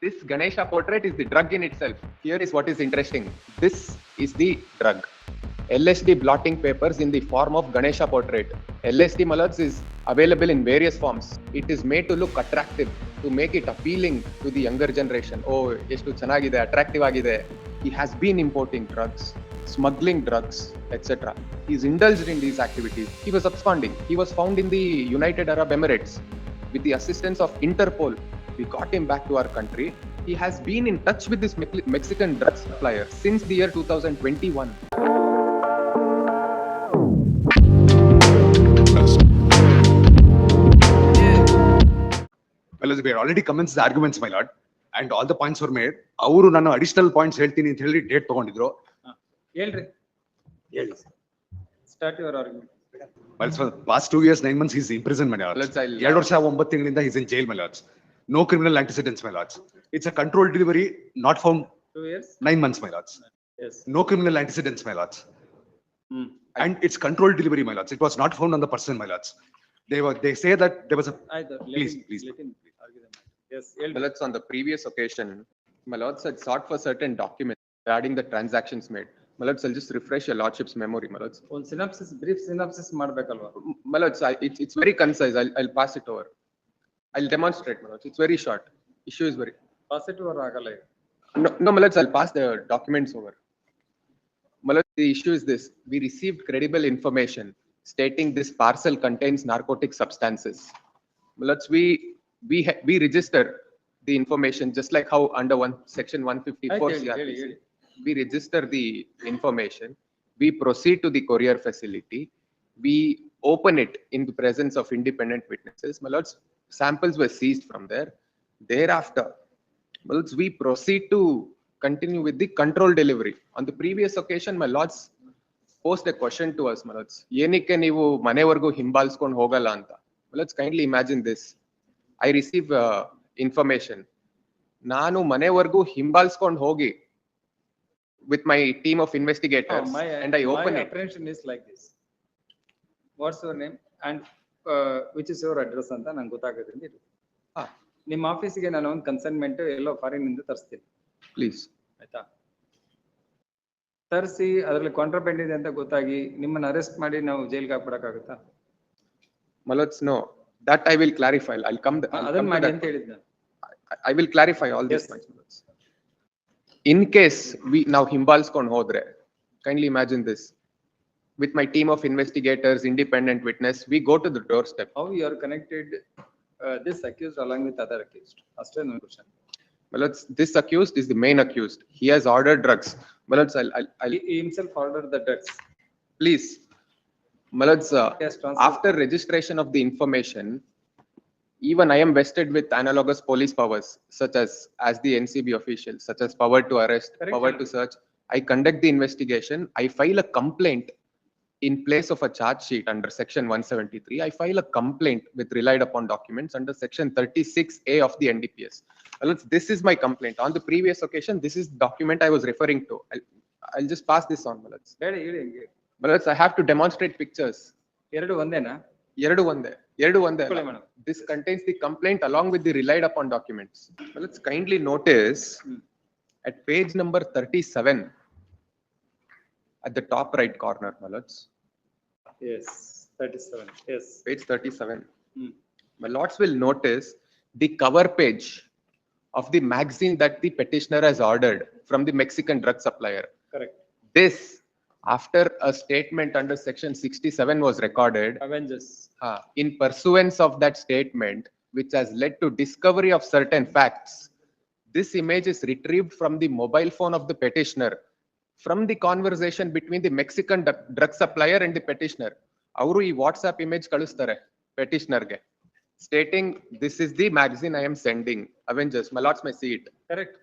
This Ganesha portrait is the drug in itself. Here is what is interesting. This is the drug. LSD blotting papers in the form of Ganesha portrait. LSD Malads is available in various forms. It is made to look attractive, to make it appealing to the younger generation. Oh, ಎಷ್ಟು ಚೆನ್ನಾಗಿದೆ, attractive ಆಗಿದೆ. He has been importing drugs, smuggling drugs, etc. He's indulged in these activities. He was absconding. He was found in the United Arab Emirates. With the assistance of Interpol, we got him back to our country. He has been in touch with this Mexican drug supplier since the year 2021. Well, we had already commenced the arguments, my lord, and all the points were made. ಅವರು ನಾನು additional points ಹೇಳ್ತೀನಿ ಅಂತ ಹೇಳಿ date ತಗೊಂಡಿದ್ರು. ಹೇಳ್ರಿ, ಹೇಳಿ. Start your argument. Well, for the past 2 years, 9 months, he's imprisoned, my lords. 2 ವರ್ಷ 9 ತಿಂಗಳಿಂದ he's in jail, my lords. No criminal antecedents, my lords. It's a controlled delivery, not found. 2 years. 9 months, my lords. Yes. No criminal antecedents, my lords. And it's controlled delivery, my lords. It was not found on the person, my lords. They say that there was a. ಆಯ್ತು. Please. Let him argue the matter. Yes. ಹೇಳ್ರಿ. Malads, on the previous occasion, my lords had sought for certain documents regarding the transactions made. Malads, I'll just refresh your lordship's memory, Malads. ಒಂದು synopsis, brief synopsis ಮಾಡ್ಬೇಕಲ್ವಾ? Malads, it's very concise. I'll pass it over. I'll demonstrate, Malads. It's very short. Issue is very. Positive ಆಗಲ್ಲ ಈಗ. No, Malads, I'll pass the documents over. Malads, the issue is this. We received credible information stating this parcel contains narcotic substances. Malads, we register the information just like how under section 154 ಹೇಳಿ. we register the information, we proceed to the courier facility, we open it in the presence of independent witnesses. My lords, samples were seized from there. Thereafter, my lords, we proceed to continue with the control delivery. On the previous occasion, my lords posed a question to us, my lords. ಏನಕ್ಕೆ ನೀವು ಮನೆವರೆಗೂ ಹಿಂಬಾಲಿಸ್ಕೊಂಡು ಹೋಗಲ್ಲ ಅಂತ. My lords, kindly imagine this. I receive information. ನಾನು ಮನೆವರೆಗೂ ಹಿಂಬಾಲಿಸ್ಕೊಂಡು ಹೋಗಿ with my team of investigators, and I open my it. apprehension is like this. What's your name and which is your address ಅಂತ ನಂಗೆ ಗೊತ್ತಾಗೋದ್ರಿಂದ ಇದು. ನಿಮ್ಮ ಆಫೀಸಿಗೆ ನಾನು ಒಂದು ಕನ್ಸೈನ್ಮೆಂಟ್ ಎಲ್ಲೋ foreign ಇಂದ ತರಿಸ್ತೀನಿ. Please. ಆಯ್ತಾ? ತರಿಸಿ ಅದರಲ್ಲಿ ಕಾಂಟ್ರಾಬ್ಯಾಂಡ್ ಇದೆ ಅಂತ ಗೊತ್ತಾಗಿ ನಿಮ್ಮನ್ನ ಅರೆಸ್ಟ್ ಮಾಡಿ ನಾವು ಜೈಲ್ಗೆ ಹಾಕ್ಬಿಡಕ್ಕಾಗುತ್ತಾ? Malads, no. That I will clarify. I'll come. ಅದನ್ನ ಮಾಡಿ ಅಂತ ಹೇಳಿದ್ನ. I will clarify all these points, Malads. In case we now ಹಿಂಬಾಲಿಸ್ಕೊಂಡು ಹೋದ್ರೆ, kindly imagine this. With my team of investigators, independent witness, we go to the doorstep. How you are connected this accused along with other accused? ಅಷ್ಟೇ ನನ್ನ question. Malads, this accused is the main accused. He has ordered drugs. Malads, I'll He himself ordered the drugs. please. Malads, Yes, transfer. after registration of the information, even I am vested with analogous police powers, such as the NCB official, such as power to arrest, Correct. power to search. I conduct the investigation. I file a complaint in place of a charge sheet under section 173. I file a complaint with relied upon documents under section 36A of the NDPS. Malads, this is my complaint. On the previous occasion, this is the document I was referring to. I'll just pass this on, Malads. ಹೇಳಿ ಹೇಳಿ. Malads, I have to demonstrate pictures. ಎರಡು ಒಂದೇನಾ? ಎರಡು ಒಂದೇ. ಇಟ್ಕೊಳ್ಳಿ madam. This contains the complaint along with the relied upon documents. Well, let's kindly notice at page number 37 at the top right corner, Malads. Yes, 37. Yes. Page 37. My lords will notice the cover page of the magazine that the petitioner has ordered from the Mexican drug supplier. Correct. This, after a statement under section 67 was recorded, Avengers. in pursuance of that statement, which has led to discovery of certain facts, this image is retrieved from the mobile phone of the petitioner, from the conversation between the Mexican drug supplier and the petitioner. Avaru ee WhatsApp image kalustare petitioner ge, stating this is the magazine I am sending. Avengers, my lords may see it. Correct.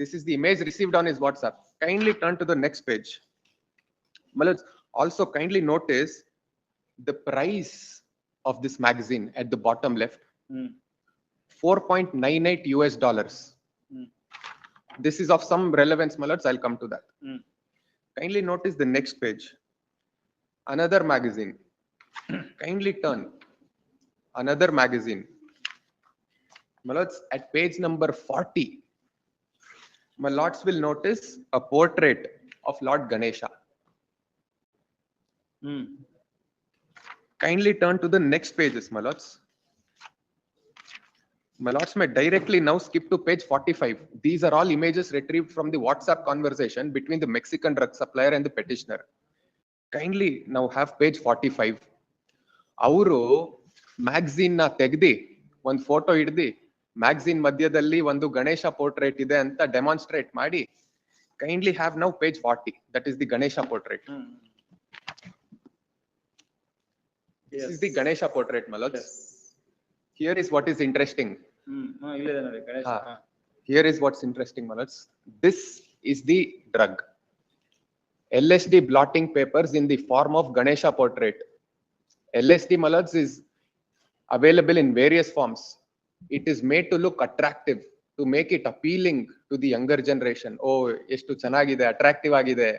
This is the image received on his WhatsApp. Kindly turn to the next page. My lords, also kindly notice the price of this magazine at the bottom left. $4.98 US. This is of some relevance, my lords. I'll come to that. Kindly notice the next page. Another magazine. Kindly turn. Another magazine My lords, at page number 40, my lords will notice a portrait of Lord Ganesha. Kindly turn to the next pages, my lords. My lords may directly now skip to page 45. These are all images retrieved from the WhatsApp conversation between the Mexican drug supplier and the petitioner. Kindly now have page 45. ಅವರು magazine ನ ತೆಗ್ದಿ ಒಂದು photo ಹಿಡ್ದಿ magazine ಮಧ್ಯದಲ್ಲಿ ಒಂದು Ganesha portrait ಇದೆ ಅಂತ demonstrate ಮಾಡಿ kindly have now page 40. That is the Ganesha portrait. This is the Ganesha portrait, my lords. Here is what is interesting. Here is what's interesting, my lords. This is the drug. LSD blotting papers in the form of Ganesha portrait. LSD, my lords, is available in various forms. It is made to look attractive, to make it appealing to the younger generation. Oh, ಎಷ್ಟು ಚೆನ್ನಾಗಿದೆ, attractive ಆಗಿದೆ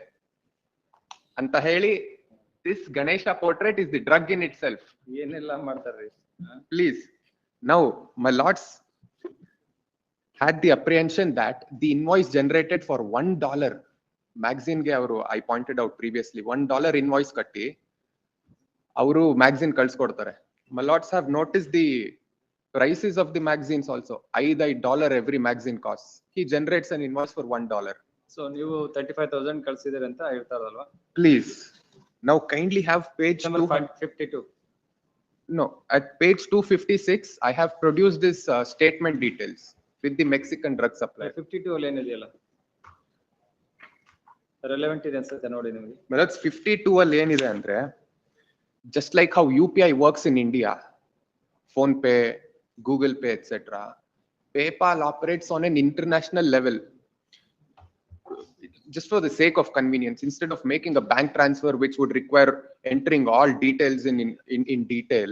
ಅಂತ ಹೇಳಿ. This Ganesha portrait is the drug in itself. ಏನೆಲ್ಲ ಮಾಡ್ತಾರೆ. Please, now my lords had the apprehension that the invoice generated for $1 magazine ge avaru, I pointed out previously, $1 invoice katti avaru magazine ಕಳ್ಸ್ಕೊಡ್ತಾರೆ. My lords have noticed the prices of the magazines also. $5 every magazine costs. He generates an invoice for $1. So ನೀವು 35,000 ಕಳ್ಸಿದಿರ ಅಂತ ಹೇಳ್ತಾರಲ್ವಾ. Please, now kindly have page number 52. No, at page 256, I have produced this statement details with the Mexican drug supply. 52 ಅಲ್ಲಿ ಏನಿದೆಯಲ್ಲ relevant ಇದೆ ಅನ್ಸುತ್ತೆ ನೋಡಿ ನಿಮಗೆ. But that's 52 ಅಲ್ಲಿ ಏನಿದೆ ಅಂದ್ರೆ, just like how UPI works in India, Phone Pay, Google Pay, etc. PayPal operates on an international level. Just for the sake of convenience, instead of making a bank transfer which would require entering all details in detail,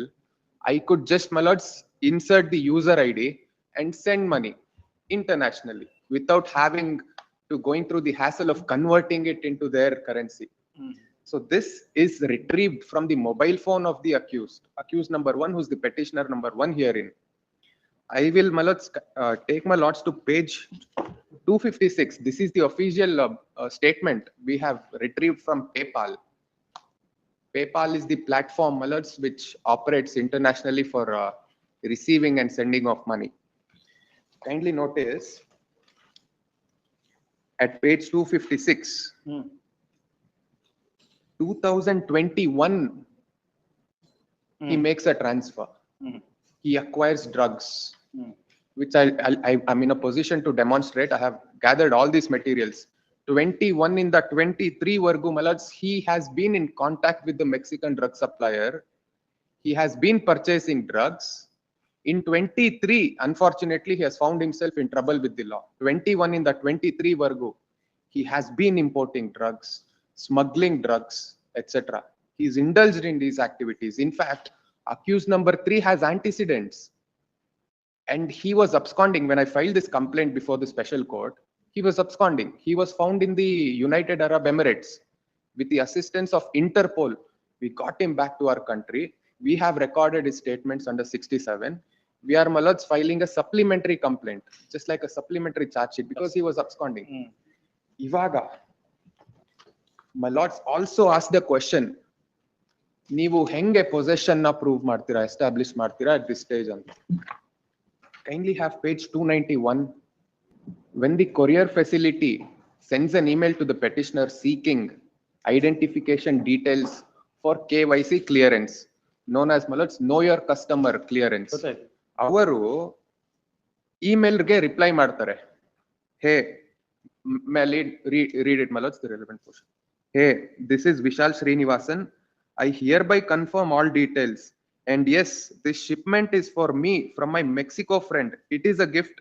I could just, my lords, insert the user ID and send money internationally without having to going through the hassle of converting it into their currency. So this is retrieved from the mobile phone of the accused number 1, who's the petitioner number 1 herein. I will, my lords, take my lords to page 256. This is the official statement we have retrieved from PayPal. PayPal is the platform, my lords, which operates internationally for receiving and sending of money. Kindly notice at page 256, 2021, he makes a transfer. He acquires drugs, which I'm in a position to demonstrate. I have gathered all these materials. 21 in the 23 vargu, my lords, he has been in contact with the Mexican drug supplier. He has been purchasing drugs. In 23, unfortunately, he has found himself in trouble with the law. 21 in the 23 vargu, he has been importing drugs, smuggling drugs, etc. He's indulged in these activities. In fact, accused number 3 has antecedents. And he was absconding when I filed this complaint before the special court. He was absconding. He was found in the United Arab Emirates. With the assistance of Interpol, we got him back to our country. We have recorded his statements under 67. We are, my lords, filing a supplementary complaint, just like a supplementary charge sheet, because he was absconding. Ivaga, my lords also asked the question, ನೀವು ಹೆಂಗೆ possession ನ prove ಮಾಡ್ತೀರಾ, establish ಮಾಡ್ತೀರಾ at this stage ಅಂತ. Kindly have page 291. When the courier facility sends an email to the petitioner seeking identification details for KYC clearance, known as, my lords, know your customer clearance, ಅವರು ಇಮೇಲ್ಗೆ reply ಮಾಡ್ತಾರೆ. Hey, may I read it, my lords, the relevant portion. Hey, this is Vishal Srinivasan. I hereby confirm all details. And yes, this shipment is for me from my Mexico friend. It is a gift.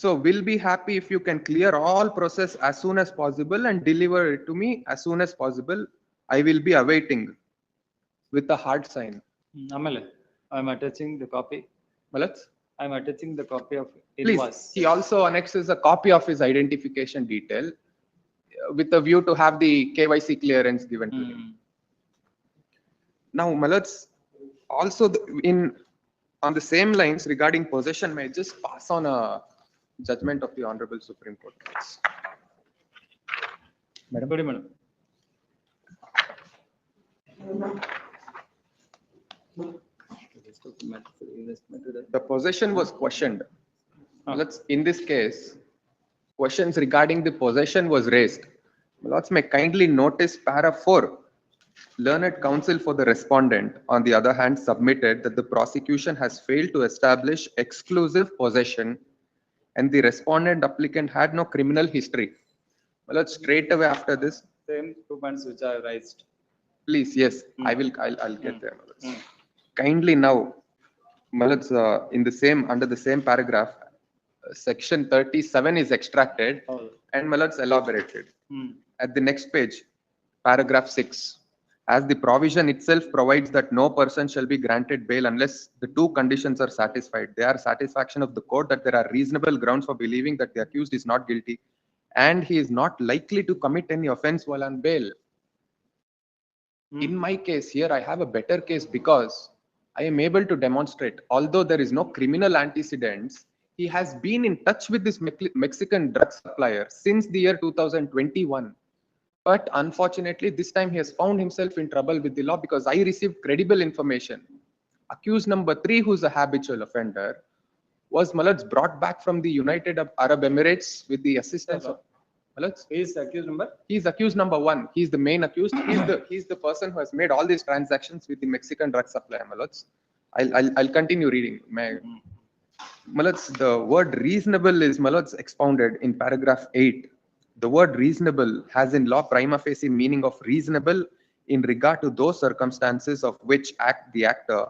So we'll be happy if you can clear all process as soon as possible and deliver it to me as soon as possible. I will be awaiting with a heart sign. ಆಮೇಲೆ I'm attaching the copy. Malats? I'm attaching the copy of Please, invoice. he also annexes a copy of his identification detail with a view to have the KYC clearance given to him. Now, Malats, also on the same lines regarding possession, may I just pass on a judgment of the Honorable Supreme Court. Madam. The possession was questioned. In this case, questions regarding the possession was raised. Lords may kindly notice para 4. Learned counsel for the respondent, on the other hand, submitted that the prosecution has failed to establish exclusive possession and the respondent applicant had no criminal history. Well, straight away after this. Same 2 points which I raised. Please, yes, I'll get there. Kindly now, in the same, under the same paragraph, section 37 is extracted and elaborated. At the next page, paragraph 6. As the provision itself provides that no person shall be granted bail unless the 2 conditions are satisfied. They are satisfaction of the court that there are reasonable grounds for believing that the accused is not guilty and he is not likely to commit any offense while on bail. In my case here, I have a better case because I am able to demonstrate, although there is no criminal antecedents, he has been in touch with this Mexican drug supplier since the year 2021. But unfortunately, this time he has found himself in trouble with the law because I received credible information. Accused number 3, who's a habitual offender, was brought back from the United Arab Emirates with the assistance of He is accused number? He is accused number 1. He is the main accused. He's the person who has made all these transactions with the Mexican drug supplier. I'll continue reading. The word reasonable is expounded in paragraph 8. The word reasonable has in law prima facie meaning of reasonable in regard to those circumstances of which the actor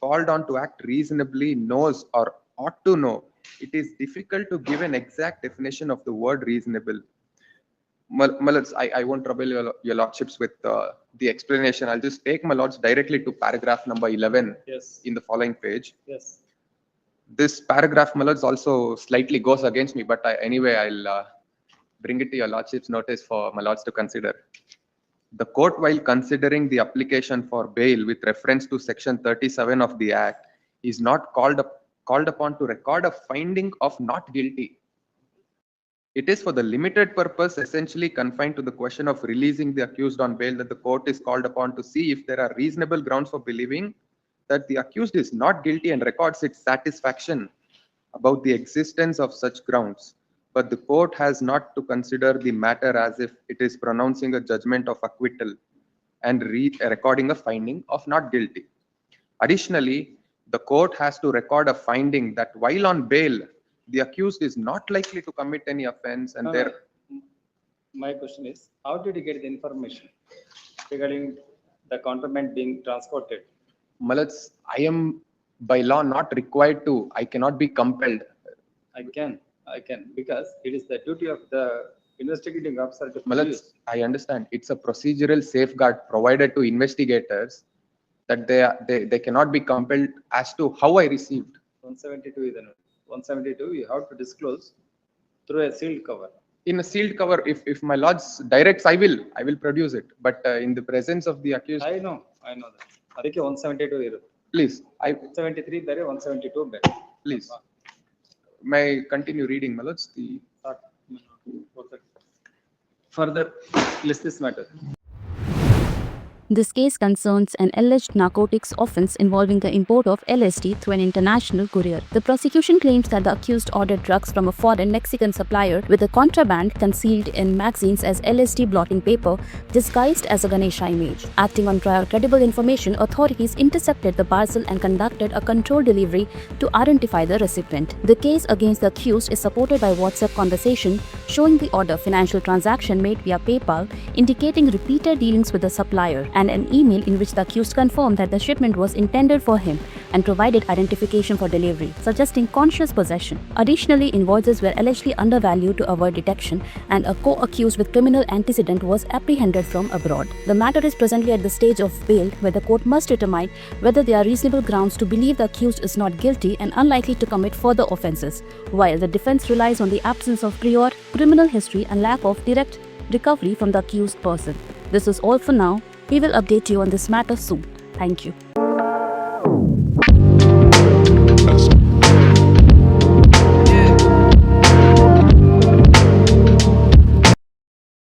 called on to act reasonably knows or ought to know. It is difficult to give an exact definition of the word reasonable. I won't trouble your lordships with the explanation. I'll just take my lords directly to paragraph number 11 in the following page. Yes. This paragraph, my lords, also slightly goes against me, but anyway, I'll bring it to your lordship's notice for my lords to consider. The court, while considering the application for bail with reference to section 37 of the Act, is not called upon to record a finding of not guilty. It is for the limited purpose essentially confined to the question of releasing the accused on bail that the court is called upon to see if there are reasonable grounds for believing that the accused is not guilty and records its satisfaction about the existence of such grounds. But the court has not to consider the matter as if it is pronouncing a judgment of acquittal and recording a finding of not guilty. Additionally, the court has to record a finding that while on bail, the accused is not likely to commit any offense and My question is, how did you get the information regarding the contraband being transported? I am by law not required to. I cannot be compelled. I can, because it is the duty of the investigating officer to produce. I understand. It's a procedural safeguard provided to investigators that they cannot be compelled as to how I received. 172 is 172. You have to disclose through a sealed cover. In a sealed cover, if my lords directs, I will produce it. But in the presence of the accused, I know that. ಅದಕ್ಕೆ 172 ಇರುತ್ತೆ. Please, 173 ಬೇರೆ 172 ಬೇರೆ. Please, may I continue reading, my lords? Further, list this matter. This case concerns an alleged narcotics offense involving the import of LSD through an international courier. The prosecution claims that the accused ordered drugs from a foreign Mexican supplier with the contraband concealed in magazines as LSD blotting paper disguised as a Ganesha image. Acting on prior credible information, authorities intercepted the parcel and conducted a controlled delivery to identify the recipient. The case against the accused is supported by WhatsApp conversation showing the order financial transaction made via PayPal, indicating repeated dealings with the supplier, and an email in which the accused confirmed that the shipment was intended for him and provided identification for delivery, suggesting conscious possession. Additionally, invoices were allegedly undervalued to avoid detection, and a co-accused with criminal antecedent was apprehended from abroad. The matter is presently at the stage of bail, where the court must determine whether there are reasonable grounds to believe the accused is not guilty and unlikely to commit further offences, while the defence relies on the absence of prior criminal history and lack of direct recovery from the accused person. This is all for now. We will update you on this matter soon. Thank you.